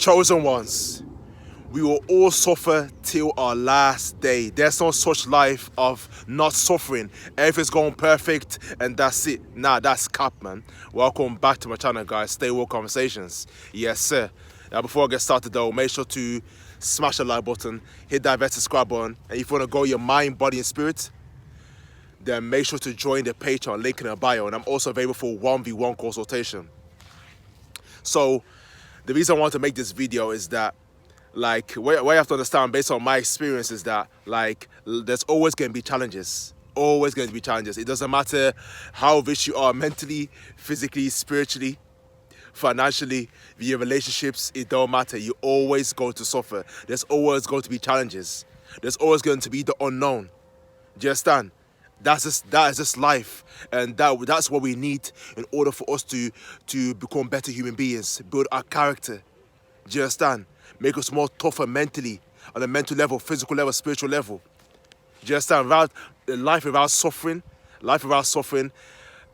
Chosen ones, we will all suffer till our last day. There's no such life of not suffering. Everything's going perfect and that's it. Nah, that's cap, man. Welcome back to my channel, guys. Stay Woke Conversations. Yes, sir. Now, before I get started, though, make sure to smash the like button, hit that red subscribe button, and if you want to grow your mind, body, and spirit, then make sure to join the Patreon, link in the bio, and I'm also available for 1v1 consultation. So, the reason I want to make this video is that, like, what you have to understand based on my experience is that, like, there's always going to be challenges. Always going to be challenges. It doesn't matter how rich you are mentally, physically, spiritually, financially, your relationships, it don't matter. You're always going to suffer. There's always going to be challenges. There's always going to be the unknown. Do you understand? That is just life, and that's what we need in order for us to become better human beings, build our character. Do you understand? Make us more tougher mentally, on a mental level, physical level, spiritual level. Do you understand? Life without suffering,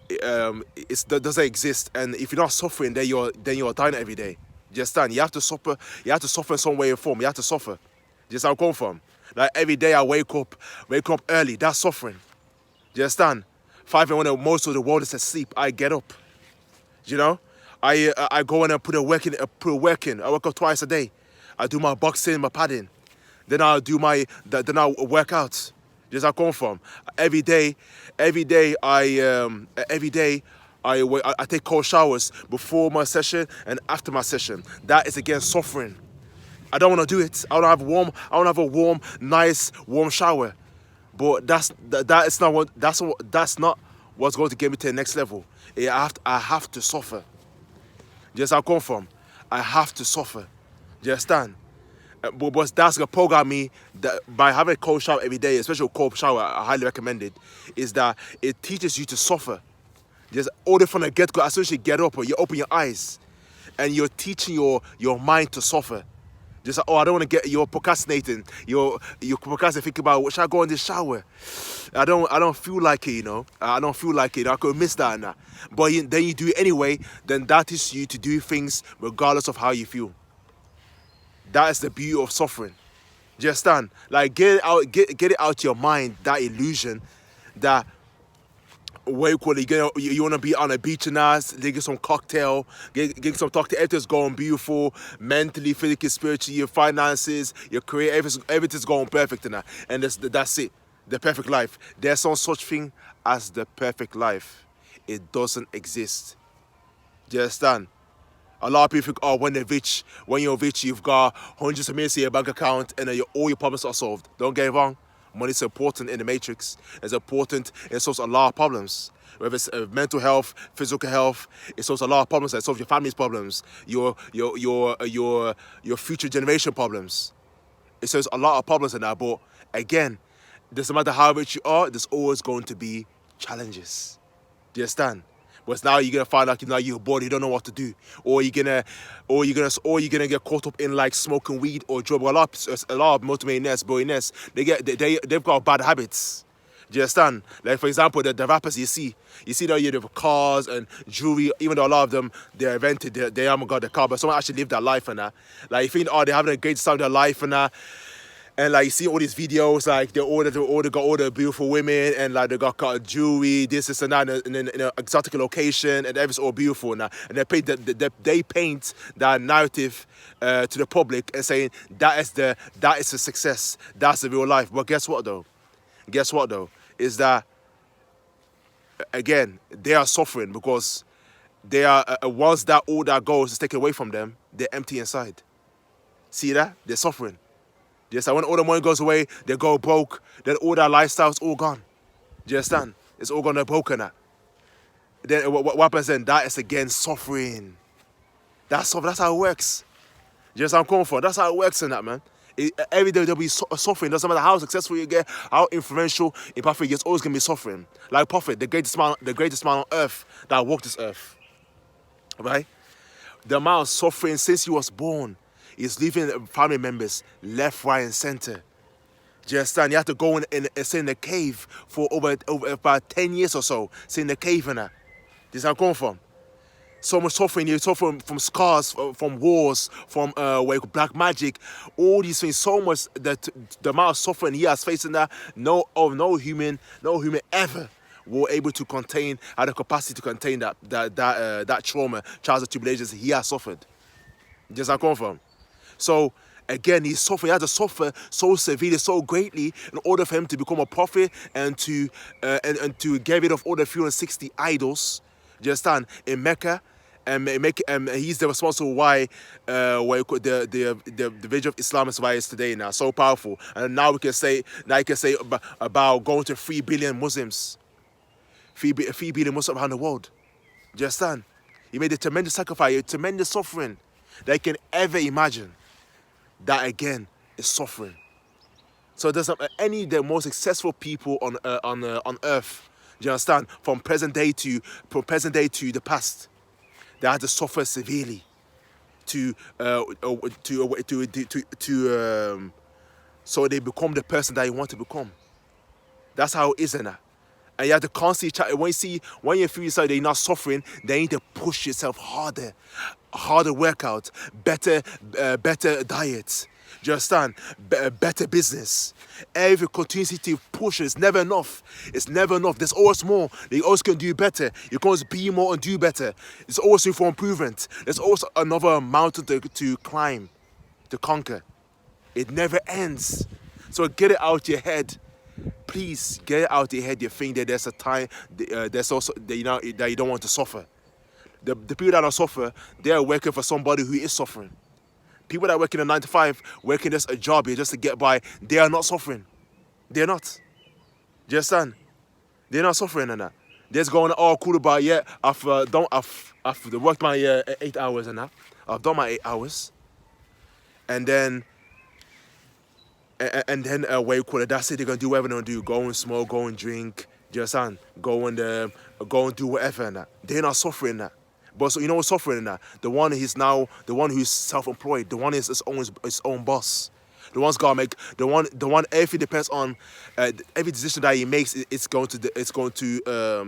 it doesn't exist. And if you're not suffering, then you're dying every day. Do you understand? You have to suffer. You have to suffer in some way or form. You have to suffer. Do you understand where I'm coming from? Like every day I wake up early. That's suffering. Do you understand? 5 a.m. when most of the world is asleep, I get up. You know, I go in and put a work in. I work out twice a day. I do my boxing, my padding. Then I'll do then I'll work out. Just where I come from. Every day I take cold showers before my session and after my session. That is again suffering. I don't want to do it. I don't have a warm, nice, warm shower. But that's not what's going to get me to the next level. I have to suffer. Just where I come from. I have to suffer. Do you understand? But that's going to program me that by having a cold shower every day, especially a cold shower, I highly recommend it, is that it teaches you to suffer. Just all the from the get-go, as soon as you get up or you open your eyes, and you're teaching your mind to suffer. Just like, I don't want to you're procrastinating. You're procrastinating, thinking about, should I go in the shower? I don't feel like it, you know. I don't feel like it. I could miss that and that. But then you do it anyway, then that is you to do things regardless of how you feel. That is the beauty of suffering. Do you understand? Like, get it out your mind, that illusion that way you want to be on a beach and get some cocktail, get some cocktail, everything's going beautiful, mentally, physically, spiritually, your finances, your career, everything's going perfect and that. And that's it, the perfect life. There's no such thing as the perfect life. It doesn't exist. Do you understand? A lot of people think, when you're rich, you've got hundreds of millions in your bank account and all your problems are solved. Don't get it wrong. Money is important in the matrix. It's important. It solves a lot of problems. Whether it's mental health, physical health, it solves a lot of problems. It solves your family's problems, your future generation problems. It solves a lot of problems in that. But again, doesn't matter how rich you are, there's always going to be challenges. Do you understand? But now you're gonna find out you're bored, you don't know what to do, or you're gonna get caught up in like smoking weed or drug. A lot of multimillionaires, billionaires, they've got bad habits. Do you understand? Like, for example, the rappers you see that you have cars and jewelry. Even though a lot of them they're invented, they haven't got the car, but someone actually lived that life and that. Like, you think, they're having a great time of their life and that. And like, you see all these videos, like they got all the beautiful women, and like they got jewelry, this and that, in an exotic location, and everything's all beautiful now. And they paint that narrative to the public and saying that is the success, that's the real life. But guess what though? Is that again they are suffering because they are once that all that goes is taken away from them, they're empty inside. See that? They're suffering. Just like when all the money goes away, they go broke, then all that lifestyle's all gone. Do you understand? It's all gone, they're broken now. Then what happens then? That is again suffering. That's how it works. Do you understand where I'm coming from? That's how it works in that, man. Every day there'll be suffering. Doesn't matter how successful you get, how influential, impactful you get, it's always gonna be suffering. Like Prophet, the greatest man on earth that walked this earth. Right? The amount of suffering since he was born is leaving family members left, right, and center. Do you understand? You have to go and stay in the cave for over about 10 years or so. Stay in the cave and that. This is where I'm coming from. So much suffering. You suffer from scars, from wars, from black magic, all these things. So much that the amount of suffering he has faced in that, no human ever were able to contain, had the capacity to contain that trauma, trials and tribulations he has suffered. Just I come from. So again, he had to suffer so severely, so greatly, in order for him to become a prophet and to get rid of all the 360 idols. Do you understand? In Mecca, and he's the responsible why the vision of Islam is why it's today now so powerful. And now you can say about going to 3 billion Muslims, 3 billion Muslims around the world. Do you understand? He made a tremendous sacrifice, a tremendous suffering that you can ever imagine. That again is suffering. So there's any of the most successful people on earth. Do you understand? From present day to the past, they had to suffer severely so they become the person that you want to become. That's how it is, isn't it? And you have to constantly try. When you feel yourself that you're not suffering, then you need to push yourself harder workout, better diet. Do you understand? Better business. Every continuity to push, it's never enough. It's never enough. There's always more. You always can do better. You can always be more and do better. There's always room for improvement. There's also another mountain to climb, to conquer. It never ends. So get it out your head. Please get it out your head. You think that there's a time, there's also that you don't want to suffer. The people that don't suffer, they are working for somebody who is suffering. People that work in a 9 to 5, working just a job here just to get by, they are not suffering. They're not. Do you understand? They're not suffering in that. They're just going all cool about, yeah, I've worked my 8 hours and that. I've done my 8 hours. And then what you call it, that's it. They're going to do whatever they're going to do. Go and smoke, go and drink. Do you understand? Go and do whatever and that. They're not suffering that. But so you know what's suffering in that? The one who's self-employed. The one is his own boss. The one's got to make the one everything depends on every decision that he makes. It's going to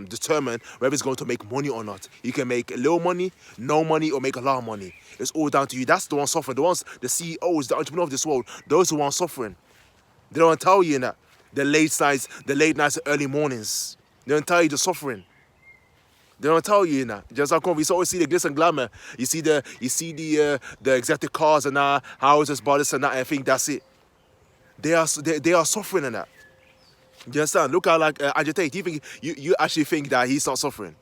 determine whether it's going to make money or not. You can make little money, no money, or make a lot of money. It's all down to you. That's the one suffering. The CEOs, the entrepreneur of this world. Those who are suffering. They don't tell you that the late nights, the early mornings. They don't tell you the suffering. They don't tell you that. Just how come we always see the glitz and glamour. You see the exotic cars and houses, bodies and that. And I think that's it. They are suffering in that. You understand? Look how agitate. You actually think that he's not suffering?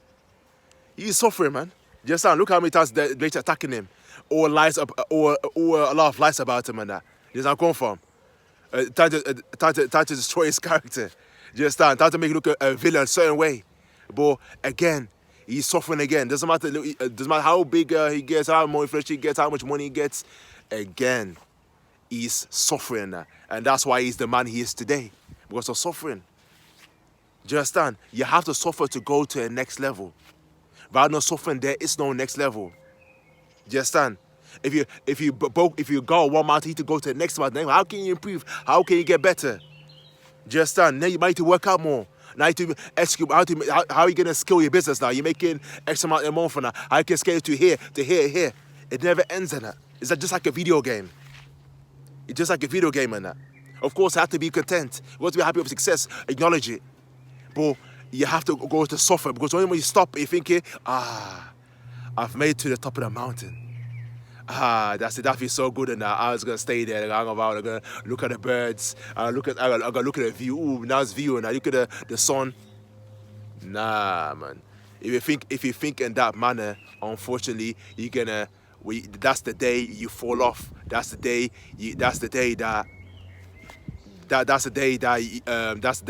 He's suffering, man. You understand? Look how many times they're attacking him, or lies or a lot of lies about him and that. This is how I come from. Trying to destroy his character. You understand? Trying to make him look a villain a certain way. But again, he's suffering again. Doesn't matter how big he gets, how much influence he gets, how much money he gets. Again, he's suffering. And that's why he's the man he is today. Because of suffering. Do you understand? You have to suffer to go to the next level. Without no suffering, there is no next level. Do you understand? If you go one mountain to go to the next mountain, how can you improve? How can you get better? Do you understand? Now you might need to work out more. Now you need to execute. How are you going to scale your business now? You're making X amount a month for now. How you can scale it to here, to here, here. It never ends in that. It's just like a video game. It's just like a video game in that. Of course, you have to be content. You want to be happy with success. Acknowledge it. But you have to go to suffer. Because when you stop, you're thinking, I've made it to the top of the mountain. That's it. That feels so good, and I was gonna stay there. Like, I'm gonna look at the birds. I'm gonna look at the view. Ooh, nice view, and I look at the sun. Nah, man. If you think in that manner, unfortunately, you're gonna. That's the day you fall off. That's the day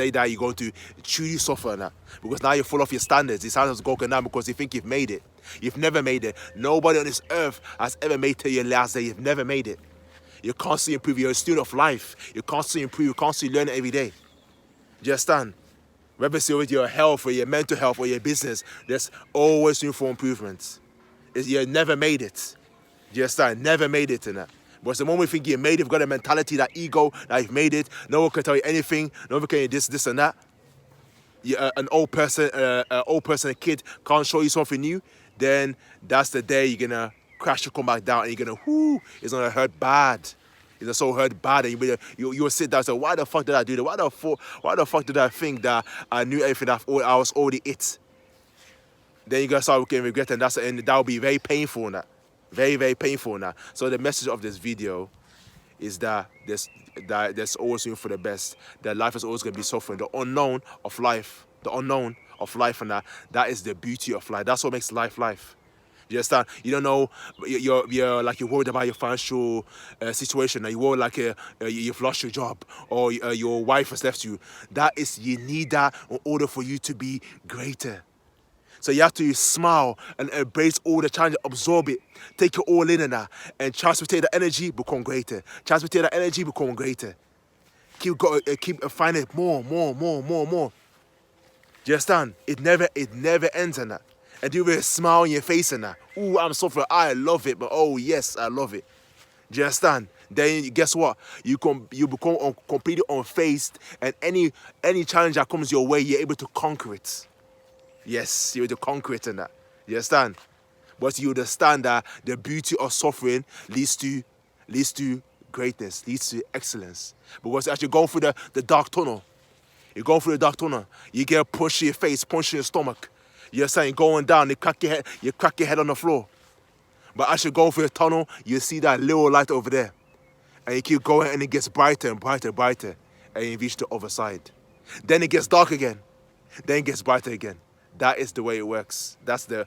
that you're going to truly suffer now. Because now you fall off your standards. Your standards go down because you think you've made it. You've never made it. Nobody on this earth has ever made it to your last day. You've never made it. You constantly improve. You're a student of life. You constantly improve. You constantly learn every day. Do you understand? Whether it's with your health or your mental health or your business, there's always room for improvement. You never made it. Do you understand? Never made it in that. But the moment you think you made it, you've got a mentality, that ego, that you've made it. No one can tell you anything. No one can tell you this and that. An old person, a kid can't show you something new. then that's the day you're gonna crash and come back down, and you're gonna, whoo, it's gonna hurt bad. It's so hurt bad, and you'll sit down and say, why the fuck did I do that? Why the fuck did I think that I knew everything that I was already it? Then you're gonna start getting regret, and that will be very painful now. Very, very painful now. So the message of this video is that there's always room for the best. That life is always gonna be suffering. The unknown of life. And that is the beauty of life. That's what makes life life. You understand? You don't know. You're like, you're worried about your financial situation. And you're worried like you've lost your job, or your wife has left you. You need that in order for you to be greater. So you have to smile and embrace all the challenges, absorb it, take it all in and transmute the energy, become greater. Transmute the energy, become greater. Keep finding more. Do you understand? It never ends in that. And do with a smile on your face and that. Ooh, I'm suffering. I love it, but oh yes, I love it. Do you understand? Then guess what? You become completely unfazed, and any challenge that comes your way, you're able to conquer it. Yes, you're able to conquer it and that. You understand? But you understand that the beauty of suffering leads to greatness, leads to excellence. Because as you're going through the dark tunnel, you get a push in your face, punch in your stomach. You understand? You're going down, you crack your head on the floor. But as you go through the tunnel, you see that little light over there. And you keep going, and it gets brighter and brighter and brighter. And you reach the other side. Then it gets dark again. Then it gets brighter again. That is the way it works. That's the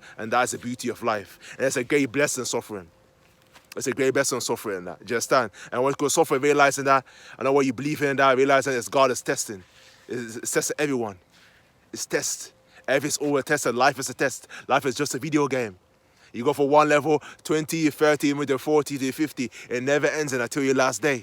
beauty of life. And it's a great blessing, suffering. It's a great blessing, suffering. That. Do you understand? And when you go suffering, realizing that, I know what you believe in, that, realizing it's God is testing. It's testing everyone. It's test. Everything's all a test, and life is a test. Life is just a video game. You go for one level, 20, 30, maybe 40 to 50. It never ends until your last day.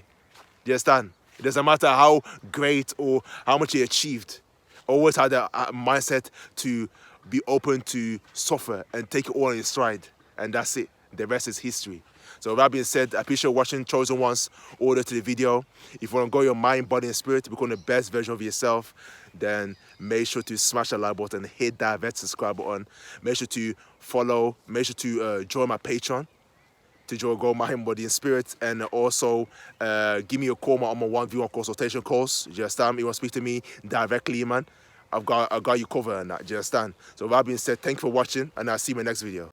Do you understand? It doesn't matter how great or how much you achieved. Always have the mindset to be open to suffer and take it all in your stride. And that's it. The rest is history. So with that being said, I appreciate watching Chosen Ones order to the video. If you want to grow your mind, body, and spirit to become the best version of yourself, then make sure to smash that like button, hit that red subscribe button. Make sure to follow, make sure to join my Patreon to join Grow Mind, Body, and Spirit. And also give me a call on my 1v1 consultation calls. Do you understand? You want to speak to me directly, man? I've got you covered on that. Do you understand? So with that being said, thank you for watching, and I'll see you in my next video.